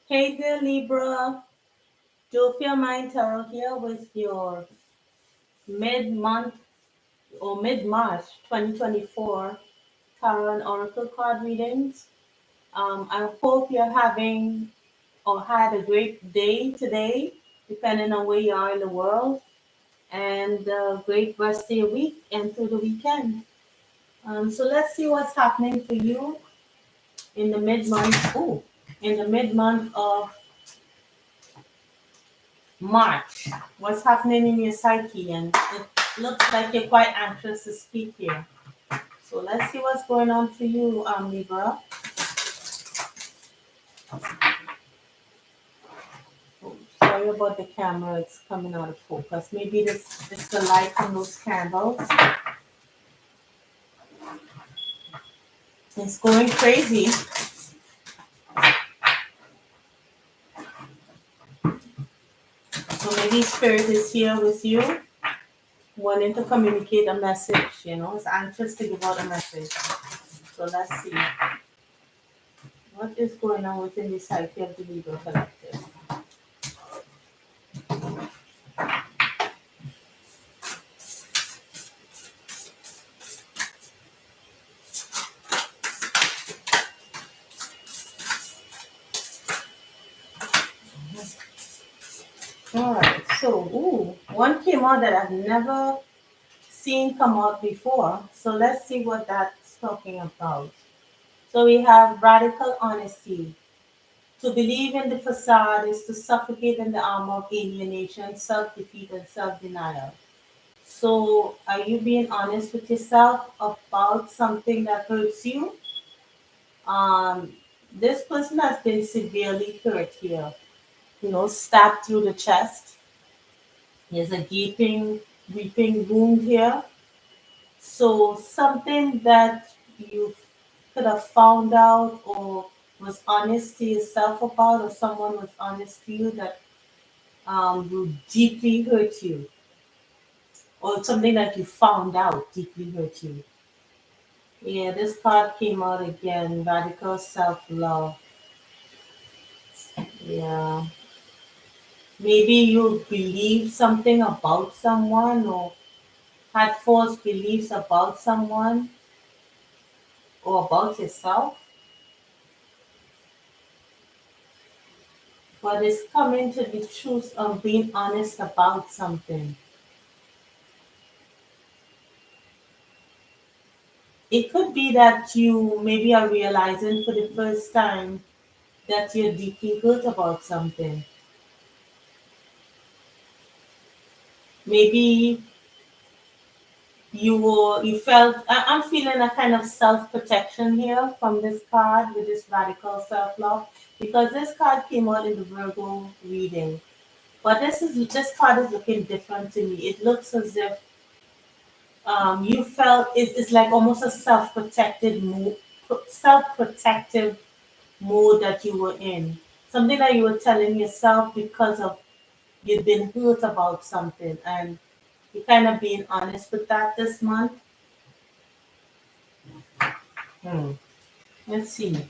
Hey there, Libra. Sophia Mind Tarot here with your mid-month or mid-March 2024 Tarot and Oracle card readings. I hope you're having or had a great day today, depending on where you are in the world, and a great rest of your week and through the weekend. So let's see what's happening for you in the mid-month. In the mid-month of March. What's happening in your psyche? And it looks like you're quite anxious to speak here. So let's see what's going on for you, Libra. Oh, sorry about the camera, it's coming out of focus. Maybe this it's the light from those candles. It's going crazy. So maybe spirit is here with you, wanting to communicate a message, it's anxious to give out a message. So let's see. What is going on within the psyche of the Libra collective? All right, so one came out that I've never seen come out before. So let's see what that's talking about. So we have radical honesty. To believe in the facade is to suffocate in the armor of alienation, self-defeat, and self-denial. So are you being honest with yourself about something that hurts you? Um, this person has been severely hurt here, stabbed through the chest. There's a weeping wound here. So something that you could have found out or was honest to yourself about, or someone was honest to you that will deeply hurt you, or something that you found out deeply hurt you. Yeah, this card came out again, radical self-love. Yeah, maybe you believe something about someone or had false beliefs about someone or about yourself, but it's coming to the truth of being honest about something. It could be that you maybe are realizing for the first time that you're deeply hurt about something. Maybe you felt I'm feeling a kind of self-protection here from this card with this radical self-love, because this card came out in the Virgo reading. But this card is looking different to me. It looks as if you felt it's like almost a self-protective mode that you were in. Something that you were telling yourself because of you've been hurt about something, and you're kind of being honest with that this month. Hmm. Let's see.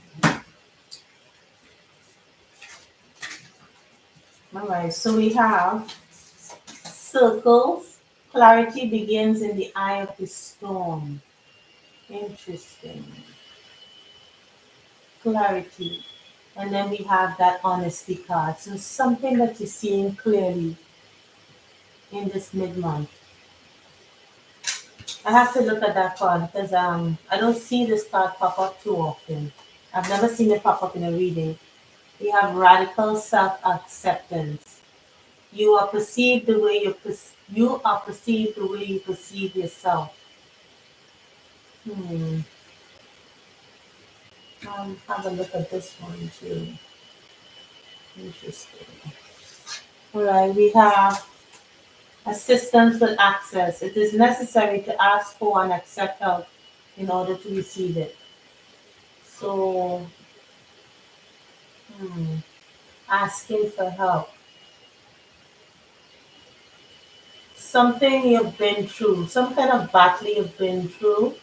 All right, so we have circles. Clarity begins in the eye of the storm. Interesting. Clarity. And then we have that honesty card. So something that you're seeing clearly in this mid-month. I have to look at that card because I don't see this card pop up too often. I've never seen it pop up in a reading. We have radical self-acceptance. You are perceived the way you are perceived the way you perceive yourself. Hmm. Have a look at this one too. Interesting. All right, we have assistance with access. It is necessary to ask for and accept help in order to receive it. So, hmm, asking for help. Something you've been through, some kind of battle you've been through,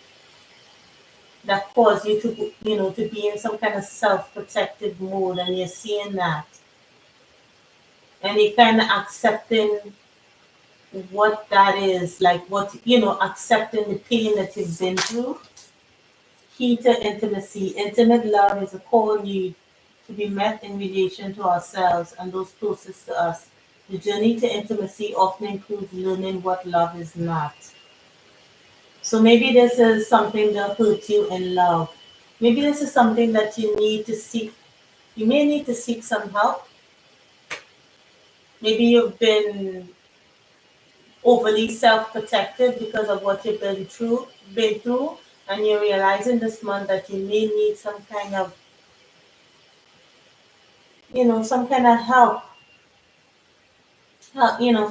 that cause you to, to be in some kind of self-protective mode, and you're seeing that, and you're kind of accepting what that is, like what, accepting the pain that you've been through. Key to intimacy. Intimate love is a core need to be met in relation to ourselves and those closest to us. The journey to intimacy often includes learning what love is not. So maybe this is something that hurts you in love. Maybe this is something that you need to seek. You may need to seek some help. Maybe you've been overly self-protective because of what you've been through, and you're realizing this month that you may need some kind of, some kind of help.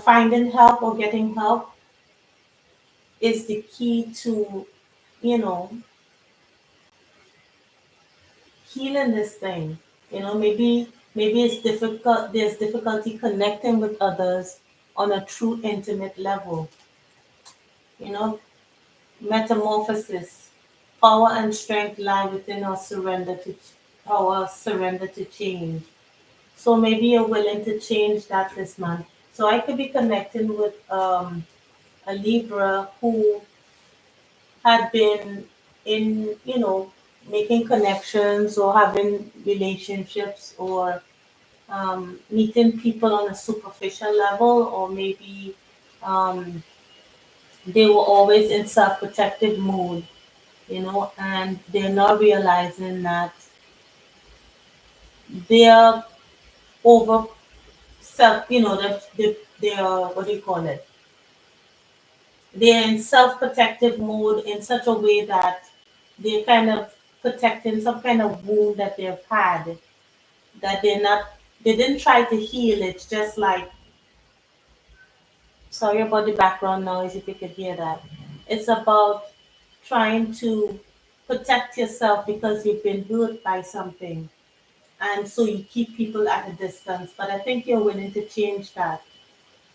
Finding help or getting help is the key to, you know, healing this thing. Maybe it's difficult. There's difficulty connecting with others on a true intimate level. You know, metamorphosis, power and strength lie within our surrender to change. So maybe you're willing to change that this month. So I could be connecting with a Libra who had been in, making connections or having relationships or meeting people on a superficial level, or maybe um, they were always in self-protective mode, and they're not realizing that they're over self, they're, what do you call it? They're in self-protective mode in such a way that they're kind of protecting some kind of wound that they've had, that they didn't try to heal. It's just like, sorry about the background noise if you could hear that. It's about trying to protect yourself because you've been hurt by something. And so you keep people at a distance. But I think you're willing to change that.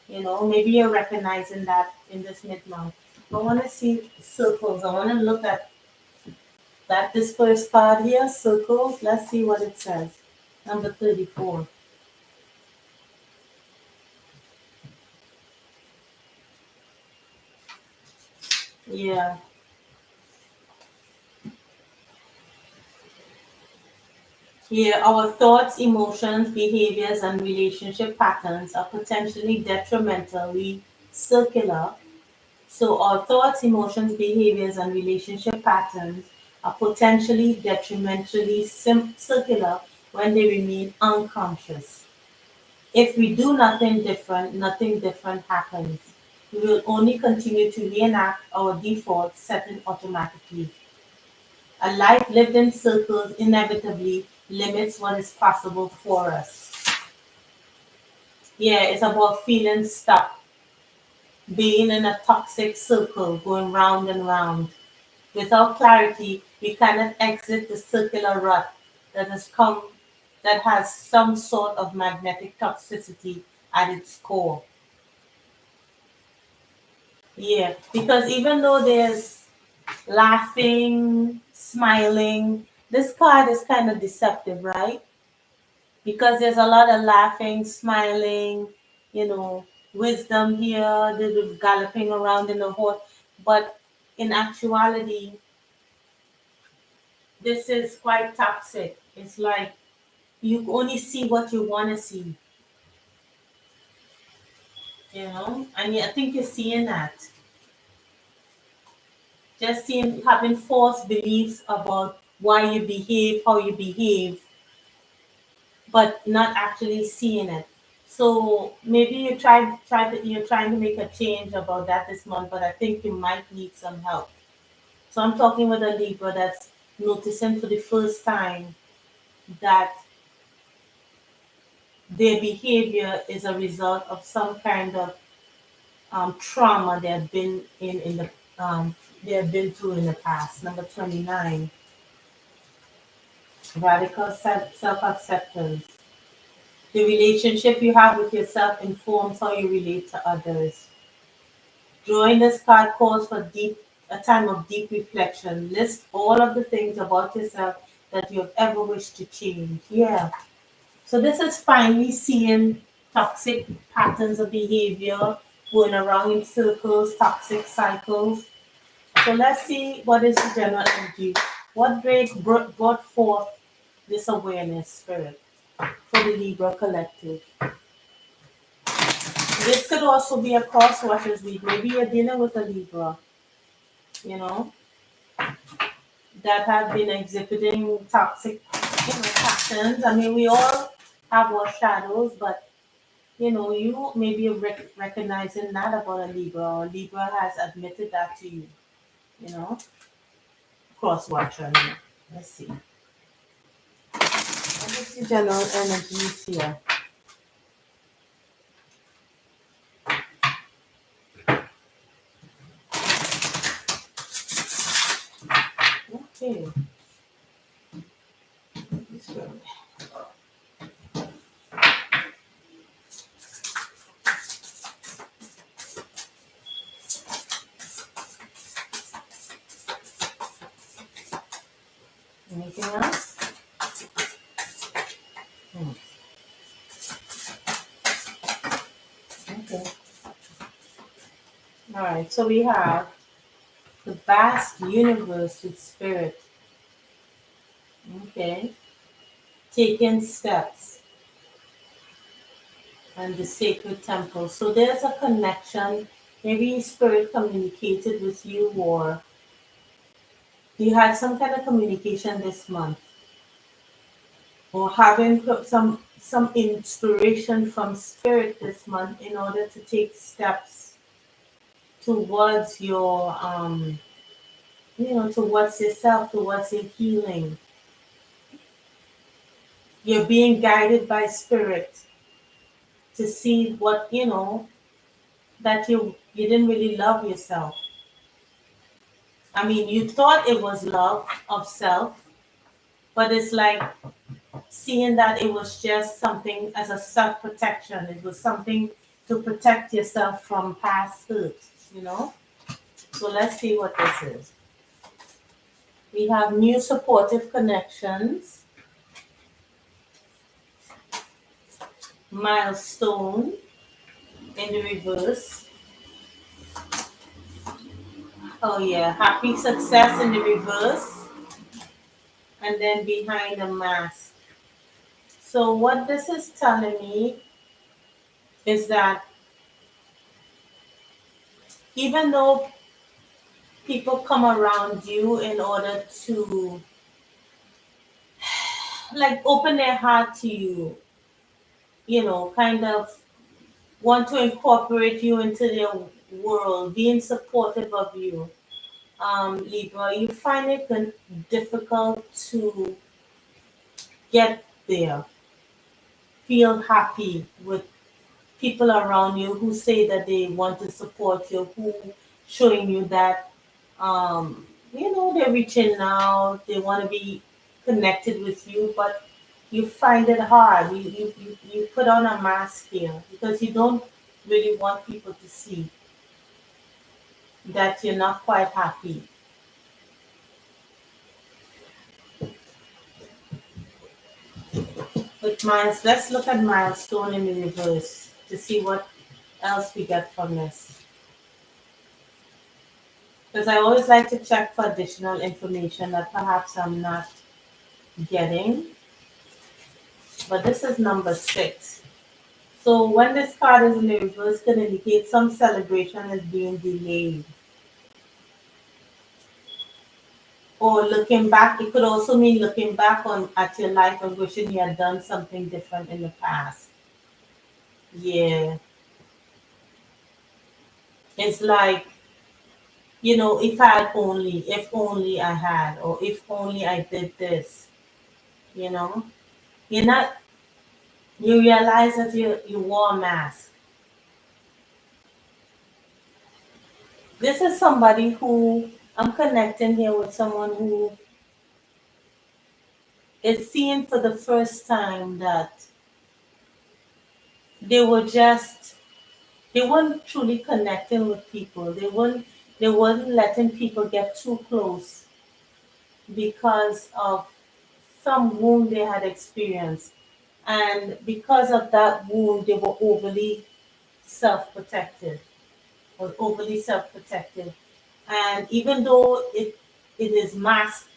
Maybe you're recognizing that in this mid-month. I want to see circles. I want to look at this first card here, circles. Let's see what it says. Number 34. Yeah. Here, our thoughts, emotions, behaviors, and relationship patterns are potentially detrimentally circular. So, our thoughts, emotions, behaviors, and relationship patterns are potentially detrimentally circular when they remain unconscious. If we do nothing different happens. We will only continue to reenact our default setting automatically. A life lived in circles inevitably limits what is possible for us. Yeah, it's about feeling stuck, being in a toxic circle, going round and round. Without clarity, we cannot exit the circular rut that has come that has some sort of magnetic toxicity at its core. Yeah, because even though there's laughing, smiling, this card is kind of deceptive, right? Because there's a lot of laughing, smiling, you know, wisdom here, they're galloping around in a horse. But in actuality, this is quite toxic. It's like you only see what you want to see, and I think you're seeing that. Just seeing, having false beliefs about why you behave, how you behave, but not actually seeing it. So maybe you're trying to make a change about that this month, but I think you might need some help. So I'm talking with a Libra that's noticing for the first time that their behavior is a result of some kind of trauma they have been through in the past. Number 29, radical self acceptance. The relationship you have with yourself informs how you relate to others. Drawing this card calls for deep a time of deep reflection. List all of the things about yourself that you have ever wished to change. Yeah. So this is finally seeing toxic patterns of behavior going around in circles, toxic cycles. So let's see what is the general energy. What brought forth this awareness spirit for the Libra collective? This could also be a cross watchers week. Maybe you're dealing with a Libra, you know, that have been exhibiting toxic, patterns. I mean, we all have our shadows, but you may be recognizing that about a Libra, or Libra has admitted that to you, you know, cross watcher. Let's see. What is the general energies here? Okay. This good. Anything else? Hmm. Okay. All right. So we have the vast universe with spirit. Okay. Taking steps and the sacred temple. So there's a connection. Maybe spirit communicated with you, or you had some kind of communication this month, or having some inspiration from spirit this month in order to take steps towards your towards yourself, towards your healing. You're being guided by spirit to see what that you didn't really love yourself. I mean, you thought it was love of self, but it's like seeing that it was just something as a self protection. It was something to protect yourself from past hurt. So let's see what this is. We have new supportive connections, milestone in the reverse. Oh yeah, happy success in the reverse, and then behind the mask. So what this is telling me is that even though people come around you in order to like open their heart to you, kind of want to incorporate you into their world, being supportive of you, Libra, you find it difficult to get there, feel happy with people around you who say that they want to support you, who showing you that they're reaching out, they want to be connected with you, but you find it hard. You put on a mask here because you don't really want people to see that you're not quite happy. With miles, let's look at milestone in the reverse to see what else we get from this. Because I always like to check for additional information that perhaps I'm not getting. But this is number 6. So when this card is in the reverse, can indicate some celebration is being delayed. Or looking back, it could also mean looking back on at your life and wishing you had done something different in the past. Yeah. It's like, if only I had, or if only I did this, you know. You're not you realize that you wore a mask. This is somebody who I'm connecting here with someone who is seeing for the first time that they were just they weren't truly connecting with people. They weren't They weren't letting people get too close because of some wound they had experienced. And because of that wound, they were overly self protective, or overly self protective. And even though it is masked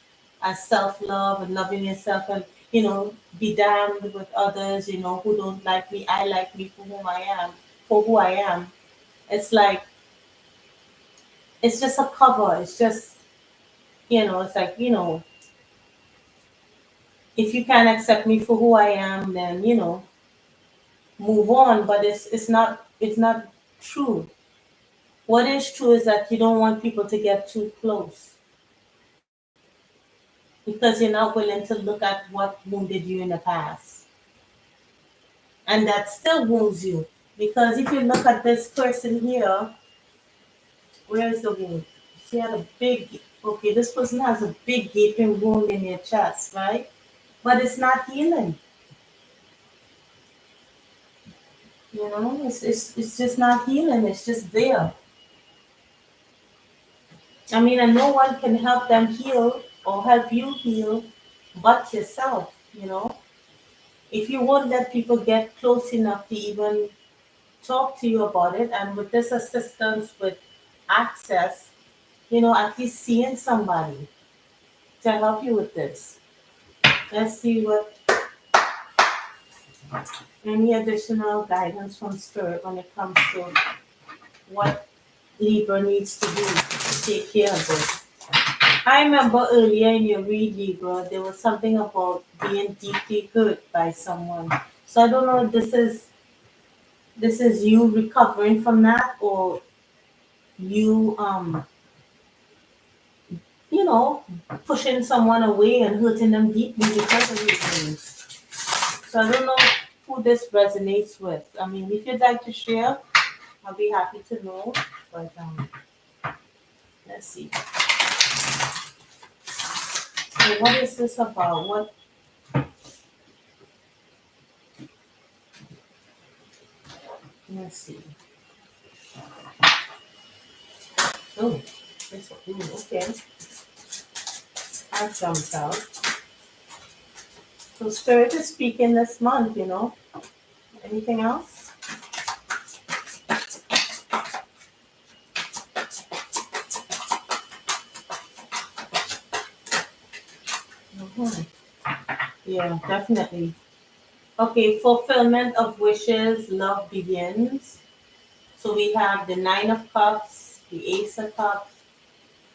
as self love and loving yourself and, be damned with others, who don't like me, I like me for whom I am, for who I am. It's like, it's just a cover. It's just, it's like, if you can't accept me for who I am, then, move on. But it's not true. What is true is that you don't want people to get too close because you're not willing to look at what wounded you in the past. And that still wounds you. Because if you look at this person here, where is the wound? She had a big, okay, this person has a big gaping wound in your chest, right? But it's not healing. It's just not healing. It's just there. I mean, and no one can help them heal or help you heal but yourself, If you won't let people get close enough to even talk to you about it, and with this assistance with access, at least seeing somebody to help you with this. Let's see what any additional guidance from spirit when it comes to what Libra needs to do to take care of this. I remember earlier in your read, Libra, there was something about being deeply hurt by someone. So I don't know if this is you recovering from that, or you you know pushing someone away and hurting them deeply because of these things. So I don't know who this resonates with. I mean, if you'd like to share, I'll be happy to know. But let's see. So what is this about? Let's see. Oh, okay. I jumped out. So spirit is speaking this month. Anything else? Mhm. Yeah, definitely. Okay, fulfillment of wishes, love begins. So we have the Nine of Cups, the Ace of Cups,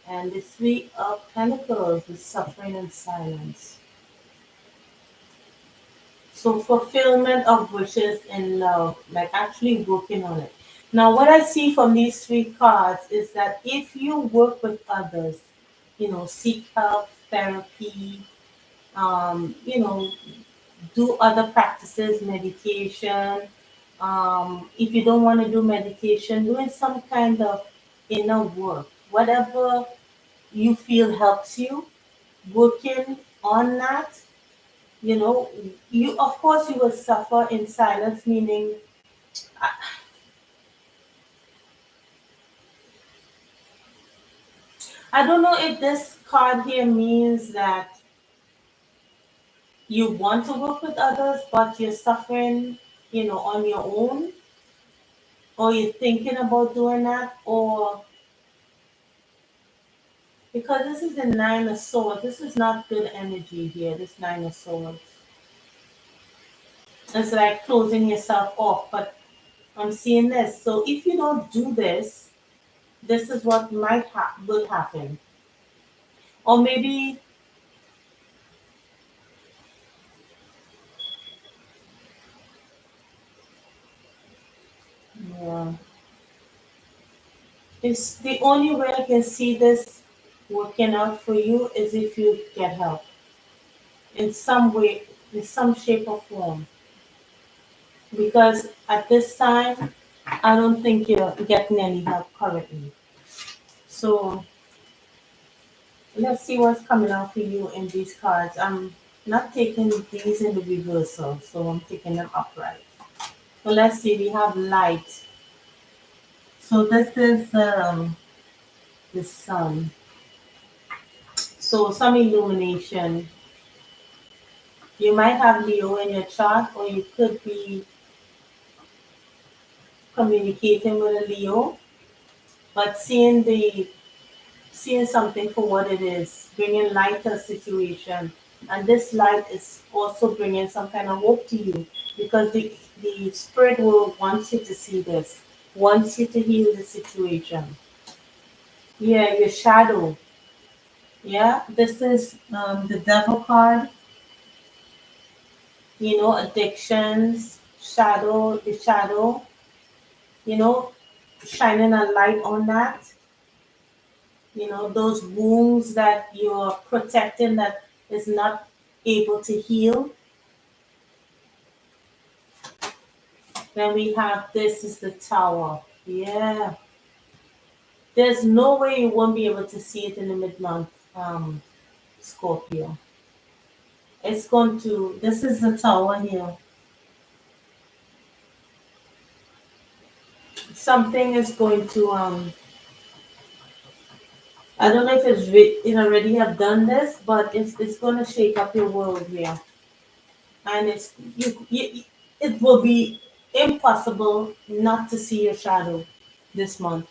and the Three of Pentacles, the suffering and silence. So fulfillment of wishes in love, like actually working on it. Now, what I see from these three cards is that if you work with others, seek help, therapy, do other practices, meditation. If you don't want to do meditation, doing some kind of inner work, whatever you feel helps you, working on that, you know, you of course you will suffer in silence, meaning I don't know if this card here means that you want to work with others, but you're suffering, on your own, or you're thinking about doing that, or because this is the Nine of Swords. This is not good energy here, this Nine of Swords. It's like closing yourself off, but I'm seeing this. So if you don't do this, this is what will happen. Or maybe, yeah, it's the only way I can see this working out for you is if you get help in some way, in some shape or form. Because at this time, I don't think you're getting any help currently. So let's see what's coming out for you in these cards. I'm not taking these in the reversal, so I'm taking them upright. So let's see, we have light. So this is the sun. So some illumination. You might have Leo in your chart, or you could be communicating with a Leo, but seeing something for what it is, bringing light to a situation. And this light is also bringing some kind of hope to you because the spirit world wants you to see this, wants you to heal the situation. Yeah, your shadow. Yeah, this is the devil card, addictions, shadow, the shadow, you know, shining a light on that, those wounds that you're protecting that is not able to heal. Then we have this is the tower. Yeah. There's no way you won't be able to see it in the mid-month, Scorpio. This is the tower here. Something is going to, I don't know if it already have done this, but it's going to shake up your world here. And it will be impossible not to see your shadow this month.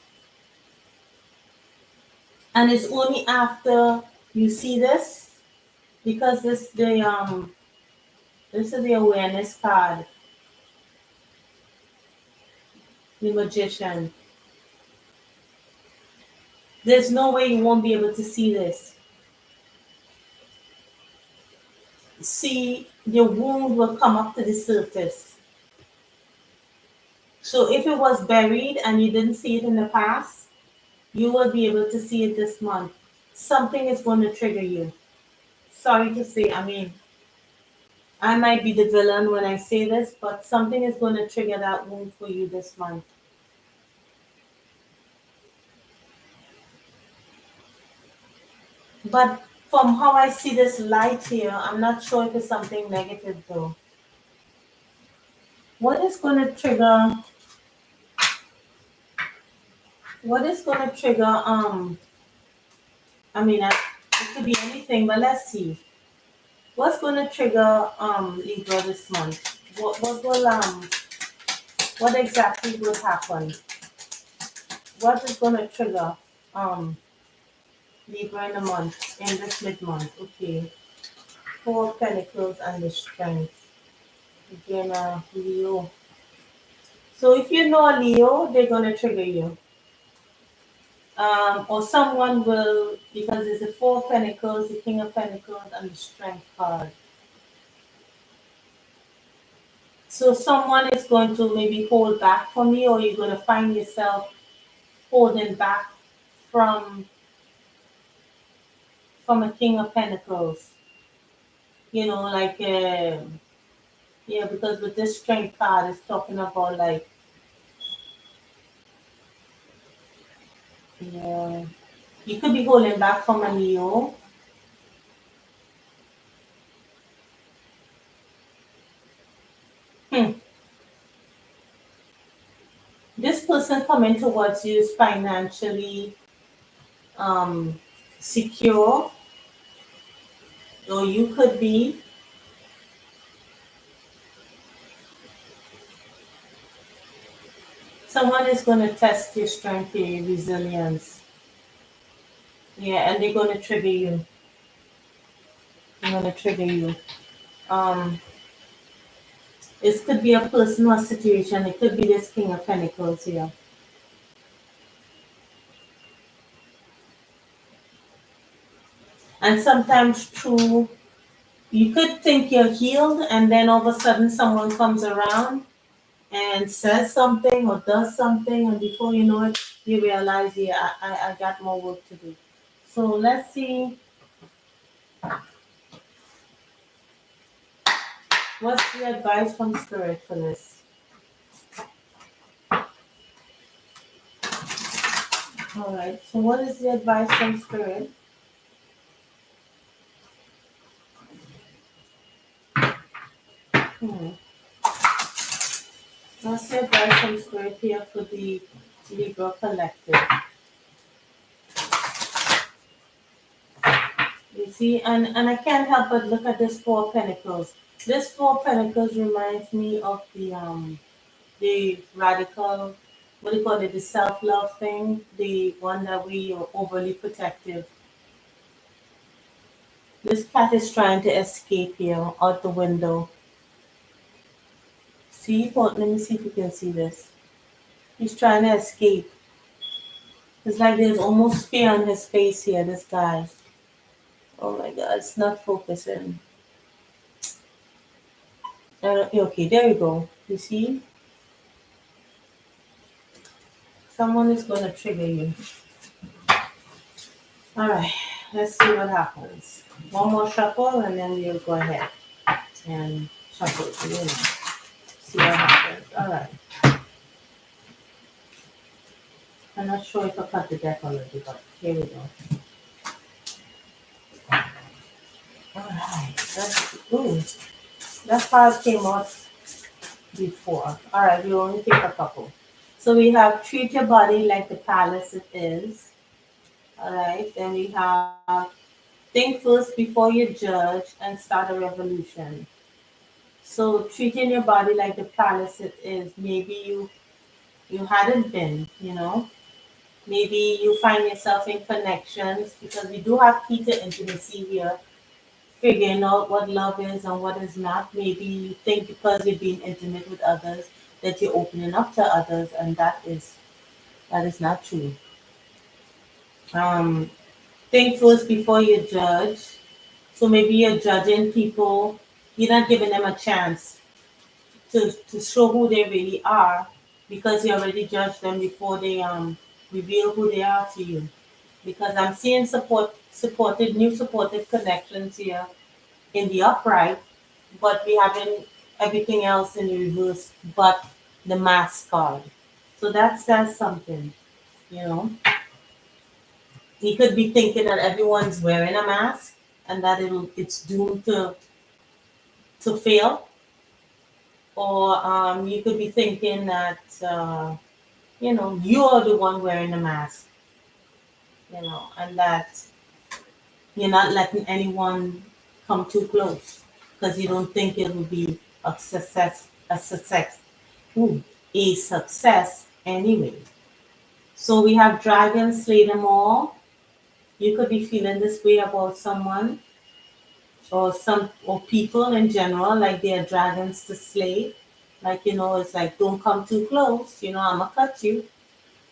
And it's only after you see this, because this is the awareness card, the magician. There's no way you won't be able to see this. See, your wound will come up to the surface. So if it was buried and you didn't see it in the past, you will be able to see it this month. Something is going to trigger you. Sorry to say, I mean, I might be the villain when I say this, but something is going to trigger that wound for you this month. But from how I see this light here, I'm not sure if it's something negative though. What is going to trigger? What is going to trigger? I mean, it could be anything, but let's see. What's going to trigger Libra this month? What exactly will happen? What is going to trigger Libra in a month, in this mid month? Okay, Four Pentacles and the Strength. Again, Leo. So if you know a Leo, they're going to trigger you. Or someone will, because it's the Four Pentacles, the King of Pentacles, and the Strength card. So someone is going to maybe hold back from you, or you're going to find yourself holding back from a King of Pentacles. Like yeah, because with this Strength card, it's talking about like, yeah, you could be holding back from a Leo. Hmm. This person coming towards you is financially um, secure, or you could be. Someone is going to test your strength, your resilience. Yeah, and they're going to trigger you. They're going to trigger you. Um, this could be a personal situation. It could be this King of Pentacles here. And sometimes through, you could think you're healed, and then all of a sudden someone comes around and says something or does something, and before you know it, you realize, yeah, I got more work to do. So let's see, what's the advice from Spirit for this? All right, so what is the advice from Spirit? Hmm. What's the advice from Spirit here for the Libra collective? See, and I can't help but look at this Four of Pentacles. This Four of Pentacles reminds me of the radical, what do you call it, the self-love thing, the one that we are overly protective. This cat is trying to escape here out the window. See, let me see if you can see this. He's trying to escape. It's like there's almost fear on his face here, this guy. Oh my god, it's not focusing. Okay, there we go. You see? Someone is going to trigger you. Alright, let's see what happens. One more shuffle and then we'll go ahead and shuffle it again. See what happens. Alright. I'm not sure if I cut the deck already, but here we go. Alright, that card came out before. Alright, we only take a couple. So we have treat your body like the palace it is. Alright, then we have think first before you judge and start a revolution. So treating your body like the palace it is, maybe you hadn't been, you know. Maybe you find yourself in connections because we do have key to intimacy here, figuring out what love is and what is not. Maybe you think because you're being intimate with others that you're opening up to others, and that is not true. Um, think first before you judge. So maybe you're judging people, you're not giving them a chance to show who they really are because you already judged them before they reveal who they are to you. Because I'm seeing new supported connections here in the upright, but we having everything else in the reverse but the mask card. So that says something, you know. You could be thinking that everyone's wearing a mask and that it's doomed to fail. Or you could be thinking that you're the one wearing the mask, and that you're not letting anyone come too close because you don't think it will be ooh, a success anyway. So we have dragons, slay them all. You could be feeling this way about someone or people in general, like they are dragons to slay. Like, it's like don't come too close, I'ma cut you.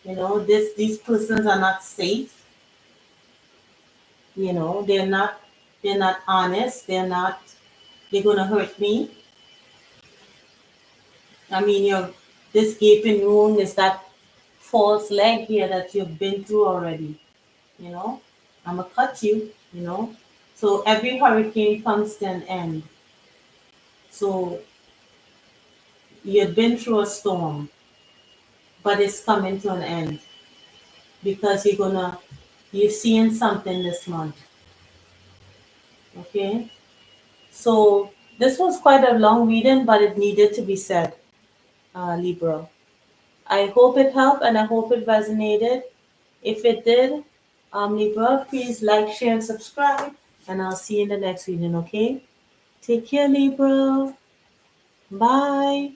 These persons are not safe, they're not honest, they're gonna hurt me. I mean, this gaping wound is that false leg here that you've been through already, you know. I'ma cut you. So every hurricane comes to an end. So you've been through a storm, but it's coming to an end because you're seeing something this month. Okay? So this was quite a long reading, but it needed to be said, Libra. I hope it helped and I hope it resonated. If it did, Libra, please like, share, and subscribe. And I'll see you in the next reading, okay? Take care, Libra. Bye.